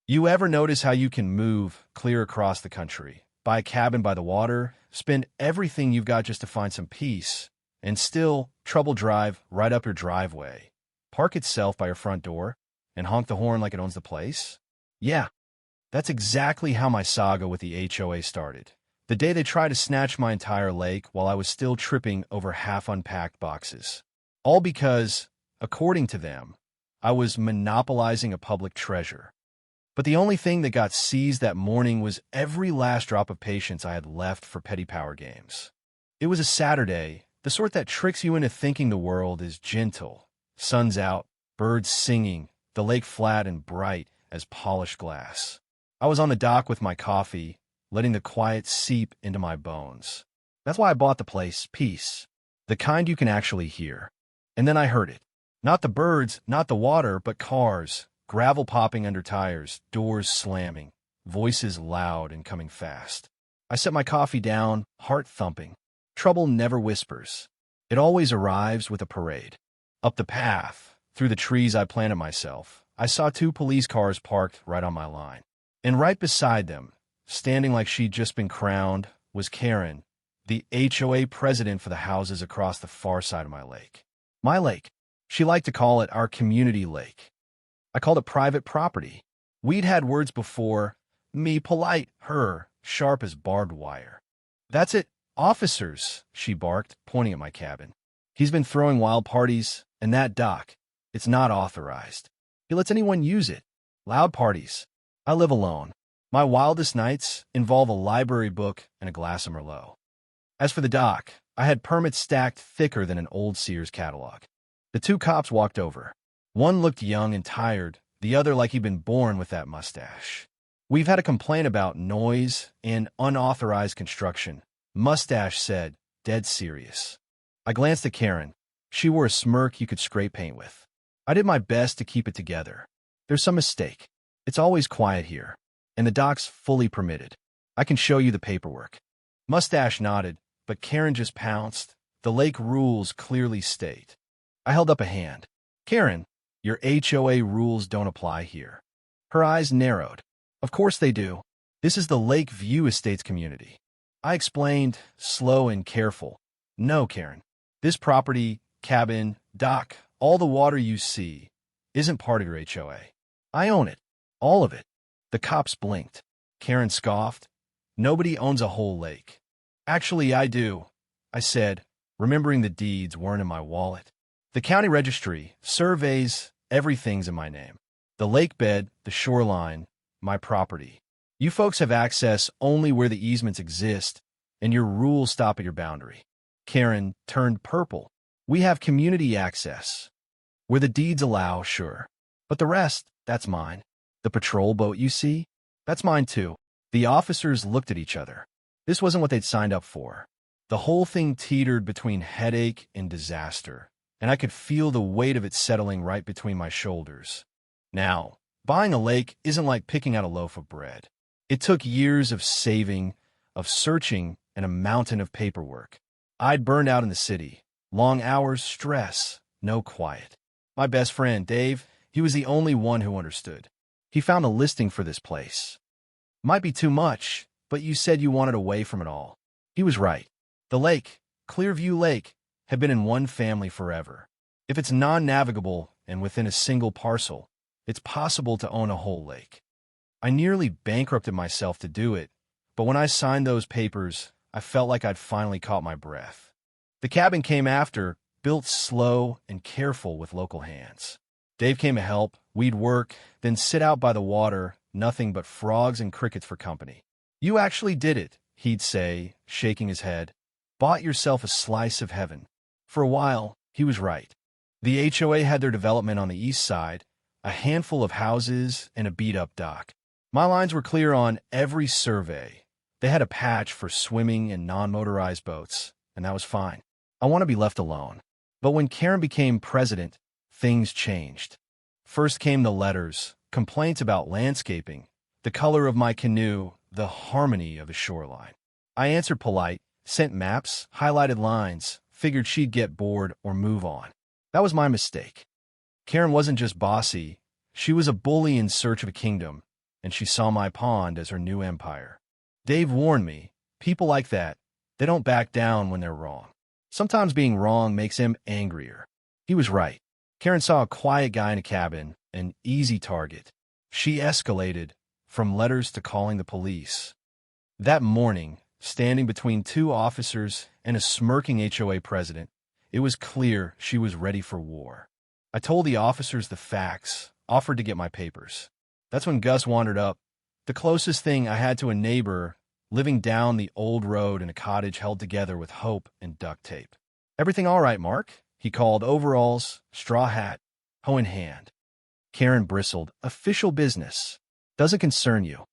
You ever notice how you can move clear across the country, buy a cabin by the water, spend everything you've got just to find some peace, and still trouble drive right up your driveway, park itself by your front door, and honk the horn like it owns the place? Yeah, that's exactly how my saga with the HOA started. The day they tried to snatch my entire lake while I was still tripping over half-unpacked boxes. All because, according to them, I was monopolizing a public treasure. But the only thing that got seized that morning was every last drop of patience I had left for petty power games. It was a Saturday, the sort that tricks you into thinking the world is gentle. Sun's out, birds singing, the lake flat and bright as polished glass. I was on the dock with my coffee, letting the quiet seep into my bones. That's why I bought the place, peace, the kind you can actually hear. And then I heard it. Not the birds, not the water, but cars, gravel popping under tires, doors slamming, voices loud and coming fast. I set my coffee down, heart thumping. Trouble never whispers. It always arrives with a parade. Up the path, through the trees I planted myself, I saw two police cars parked right on my line. And right beside them, standing like she'd just been crowned, was Karen, the HOA president for the houses across the far side of my lake. My lake. She liked to call it our community lake. I called it private property. We'd had words before, me polite, her sharp as barbed wire. That's it, officers, she barked, pointing at my cabin. He's been throwing wild parties, and that dock, it's not authorized. He lets anyone use it. Loud parties. I live alone. My wildest nights involve a library book and a glass of Merlot. As for the dock, I had permits stacked thicker than an old Sears catalog. The two cops walked over. One looked young and tired, the other like he'd been born with that mustache. We've had a complaint about noise and unauthorized construction, Mustache said, dead serious. I glanced at Karen. She wore a smirk you could scrape paint with. I did my best to keep it together. There's some mistake. It's always quiet here, and the dock's fully permitted. I can show you the paperwork. Mustache nodded, but Karen just pounced. The lake rules clearly state. I held up a hand. Karen, your HOA rules don't apply here. Her eyes narrowed. Of course they do. This is the Lake View Estates community. I explained, slow and careful. No, Karen. This property, cabin, dock, all the water you see, isn't part of your HOA. I own it. All of it. The cops blinked. Karen scoffed. Nobody owns a whole lake. Actually, I do, I said, remembering the deeds weren't in my wallet. The county registry, surveys, everything's in my name. The lake bed, the shoreline, my property. You folks have access only where the easements exist, and your rules stop at your boundary. Karen turned purple. We have community access. Where the deeds allow, sure. But the rest, that's mine. The patrol boat you see? That's mine too. The officers looked at each other. This wasn't what they'd signed up for. The whole thing teetered between headache and disaster, and I could feel the weight of it settling right between my shoulders. Now, buying a lake isn't like picking out a loaf of bread. It took years of saving, of searching, and a mountain of paperwork. I'd burned out in the city. Long hours, stress, no quiet. My best friend, Dave, he was the only one who understood. He found a listing for this place. Might be too much, but you said you wanted away from it all. He was right. The lake, Clearview Lake, had been in one family forever. If it's non-navigable and within a single parcel, it's possible to own a whole lake. I nearly bankrupted myself to do it, but when I signed those papers, I felt like I'd finally caught my breath. The cabin came after, built slow and careful with local hands. Dave came to help. We'd work, then sit out by the water, nothing but frogs and crickets for company. You actually did it, he'd say, shaking his head. Bought yourself a slice of heaven. For a while, he was right. The HOA had their development on the east side, a handful of houses and a beat-up dock. My lines were clear on every survey. They had a patch for swimming and non-motorized boats, and that was fine. I want to be left alone. But when Karen became president, things changed. First came the letters, complaints about landscaping, the color of my canoe, the harmony of the shoreline. I answered polite, sent maps, highlighted lines, figured she'd get bored or move on. That was my mistake. Karen wasn't just bossy. She was a bully in search of a kingdom, and she saw my pond as her new empire. Dave warned me, people like that, they don't back down when they're wrong. Sometimes being wrong makes him angrier. He was right. Karen saw a quiet guy in a cabin, an easy target. She escalated, from letters to calling the police. That morning, standing between two officers and a smirking HOA president, it was clear she was ready for war. I told the officers the facts, offered to get my papers. That's when Gus wandered up, the closest thing I had to a neighbor living down the old road in a cottage held together with hope and duct tape. "Everything all right, Mark?" he called, overalls, straw hat, hoe in hand. Karen bristled. "Official business. Doesn't concern you."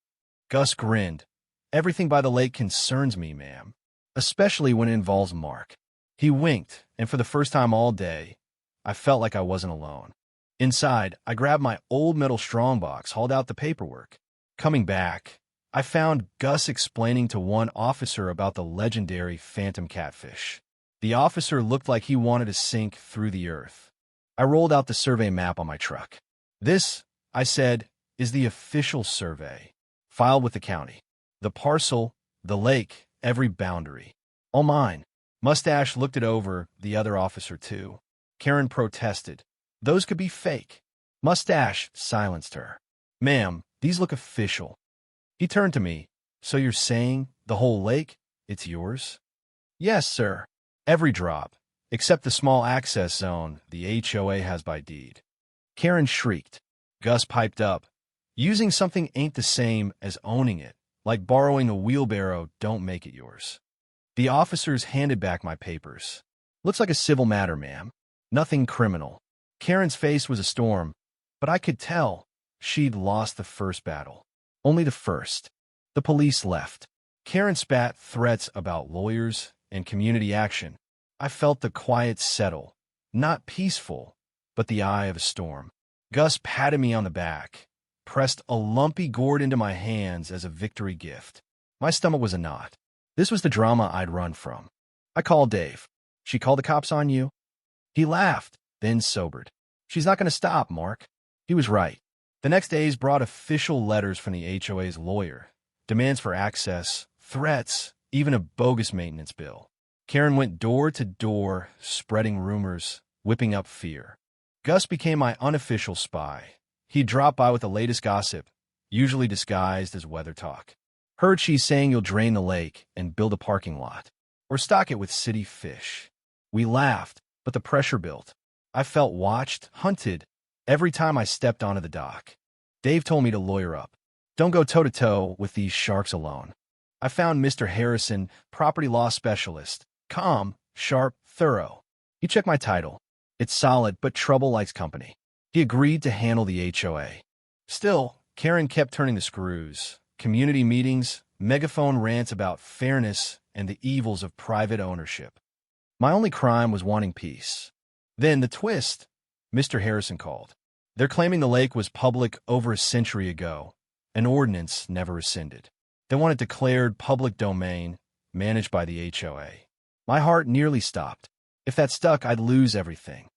Gus grinned. "Everything by the lake concerns me, ma'am, especially when it involves Mark." He winked, and for the first time all day, I felt like I wasn't alone. Inside, I grabbed my old metal strongbox, hauled out the paperwork. Coming back, I found Gus explaining to one officer about the legendary phantom catfish. The officer looked like he wanted to sink through the earth. I rolled out the survey map on my truck. "This," I said, "is the official survey, filed with the county. The parcel, the lake, every boundary. All mine." Mustache looked it over, the other officer too. Karen protested. "Those could be fake." Mustache silenced her. "Ma'am, these look official." He turned to me. "So you're saying the whole lake, it's yours?" "Yes, sir. Every drop, except the small access zone the HOA has by deed." Karen shrieked. Gus piped up. "Using something ain't the same as owning it. Like borrowing a wheelbarrow, don't make it yours." The officers handed back my papers. "Looks like a civil matter, ma'am. Nothing criminal." Karen's face was a storm, but I could tell she'd lost the first battle. Only the first. The police left. Karen spat threats about lawyers and community action. I felt the quiet settle, not peaceful, but the eye of a storm. Gus patted me on the back, pressed a lumpy gourd into my hands as a victory gift. My stomach was a knot. This was the drama I'd run from. I called Dave. "She called the cops on you?" He laughed, then sobered. "She's not going to stop, Mark." He was right. The next days brought official letters from the HOA's lawyer, demands for access, threats, even a bogus maintenance bill. Karen went door to door, spreading rumors, whipping up fear. Gus became my unofficial spy. He'd drop by with the latest gossip, usually disguised as weather talk. "Heard she's saying you'll drain the lake and build a parking lot, or stock it with city fish." We laughed, but the pressure built. I felt watched, hunted, every time I stepped onto the dock. Dave told me to lawyer up. Don't go toe-to-toe with these sharks alone. I found Mr. Harrison, property law specialist. Calm, sharp, thorough. He checked my title. It's solid, but trouble likes company. He agreed to handle the HOA. Still, Karen kept turning the screws. Community meetings, megaphone rants about fairness and the evils of private ownership. My only crime was wanting peace. Then the twist. Mr. Harrison called. They're claiming the lake was public over a century ago. An ordinance never rescinded. They want it declared public domain, managed by the HOA. My heart nearly stopped. If that stuck, I'd lose everything.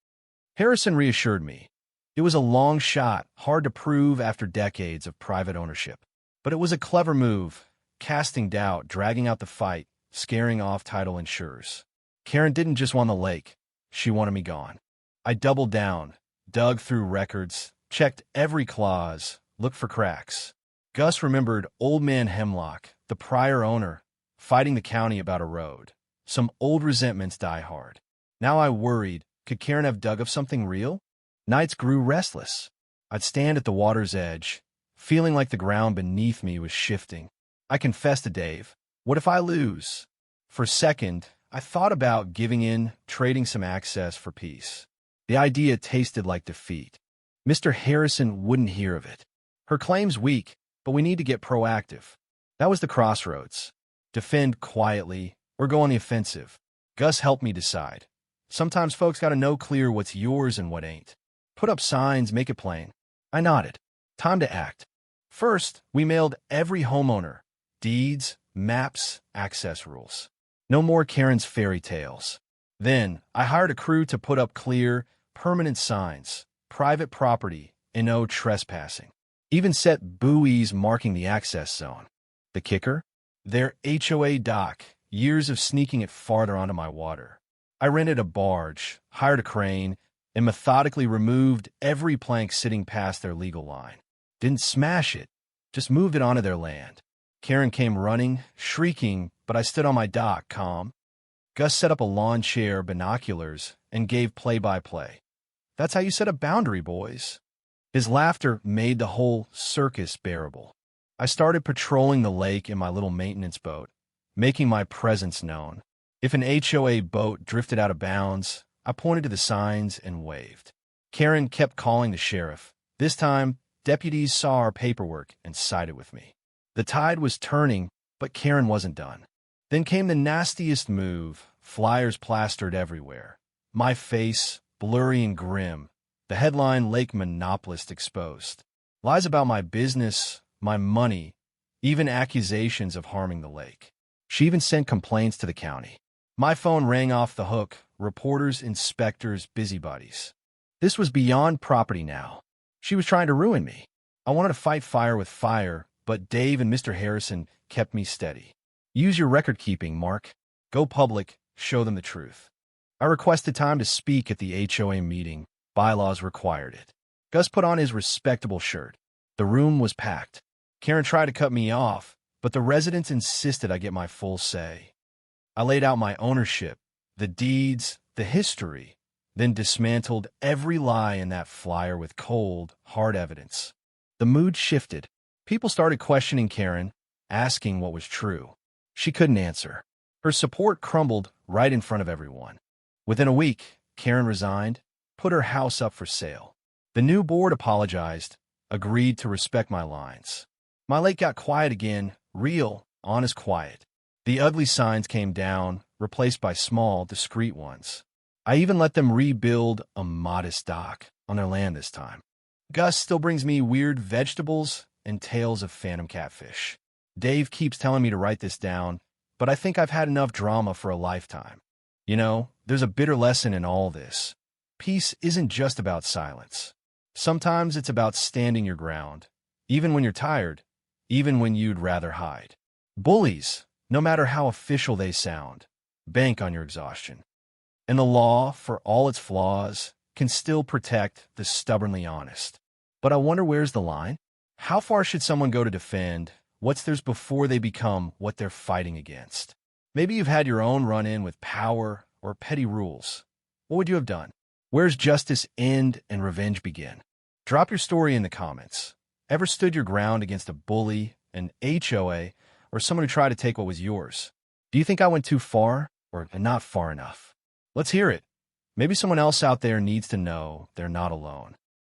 Harrison reassured me. It was a long shot, hard to prove after decades of private ownership. But it was a clever move, casting doubt, dragging out the fight, scaring off title insurers. Karen didn't just want the lake. She wanted me gone. I doubled down, dug through records, checked every clause, looked for cracks. Gus remembered Old Man Hemlock, the prior owner, fighting the county about a road. Some old resentments die hard. Now I worried, could Karen have dug up something real? Nights grew restless. I'd stand at the water's edge, feeling like the ground beneath me was shifting. I confessed to Dave, what if I lose? For a second, I thought about giving in, trading some access for peace. The idea tasted like defeat. Mr. Harrison wouldn't hear of it. Her claim's weak, but we need to get proactive. That was the crossroads. Defend quietly or go on the offensive. Gus helped me decide. Sometimes folks gotta know clear what's yours and what ain't. Put up signs, make it plain. I nodded. Time to act. First, we mailed every homeowner deeds, maps, access rules. No more Karen's fairy tales. Then, I hired a crew to put up clear, permanent signs, private property, and no trespassing. Even set buoys marking the access zone. The kicker? Their HOA dock, years of sneaking it farther onto my water. I rented a barge, hired a crane, and methodically removed every plank sitting past their legal line. Didn't smash it, just moved it onto their land. Karen came running, shrieking, but I stood on my dock, calm. Gus set up a lawn chair, binoculars, and gave play-by-play. That's how you set a boundary, boys. His laughter made the whole circus bearable. I started patrolling the lake in my little maintenance boat, making my presence known. If an HOA boat drifted out of bounds, I pointed to the signs and waved. Karen kept calling the sheriff. This time, deputies saw our paperwork and sided with me. The tide was turning, but Karen wasn't done. Then came the nastiest move, flyers plastered everywhere. My face, blurry and grim. The headline, Lake Monopolist Exposed. Lies about my business, my money, even accusations of harming the lake. She even sent complaints to the county. My phone rang off the hook, reporters, inspectors, busybodies. This was beyond property now. She was trying to ruin me. I wanted to fight fire with fire, but Dave and Mr. Harrison kept me steady. Use your record-keeping, Mark. Go public, show them the truth. I requested time to speak at the HOA meeting. Bylaws required it. Gus put on his respectable shirt. The room was packed. Karen tried to cut me off, but the residents insisted I get my full say. I laid out my ownership, the deeds, the history, then dismantled every lie in that flyer with cold, hard evidence. The mood shifted. People started questioning Karen, asking what was true. She couldn't answer. Her support crumbled right in front of everyone. Within a week, Karen resigned, put her house up for sale. The new board apologized, agreed to respect my lines. My lake got quiet again, real, honest quiet. The ugly signs came down, replaced by small, discreet ones. I even let them rebuild a modest dock on their land this time. Gus still brings me weird vegetables and tales of phantom catfish. Dave keeps telling me to write this down, but I think I've had enough drama for a lifetime. You know, there's a bitter lesson in all this. Peace isn't just about silence. Sometimes it's about standing your ground, even when you're tired, even when you'd rather hide. Bullies, no matter how official they sound, bank on your exhaustion. And the law, for all its flaws, can still protect the stubbornly honest. But I wonder, where's the line? How far should someone go to defend what's theirs before they become what they're fighting against? Maybe you've had your own run-in with power or petty rules. What would you have done? Where's justice end and revenge begin? Drop your story in the comments. Ever stood your ground against a bully, an HOA, or someone who tried to take what was yours? Do you think I went too far or not far enough? Let's hear it. Maybe someone else out there needs to know they're not alone.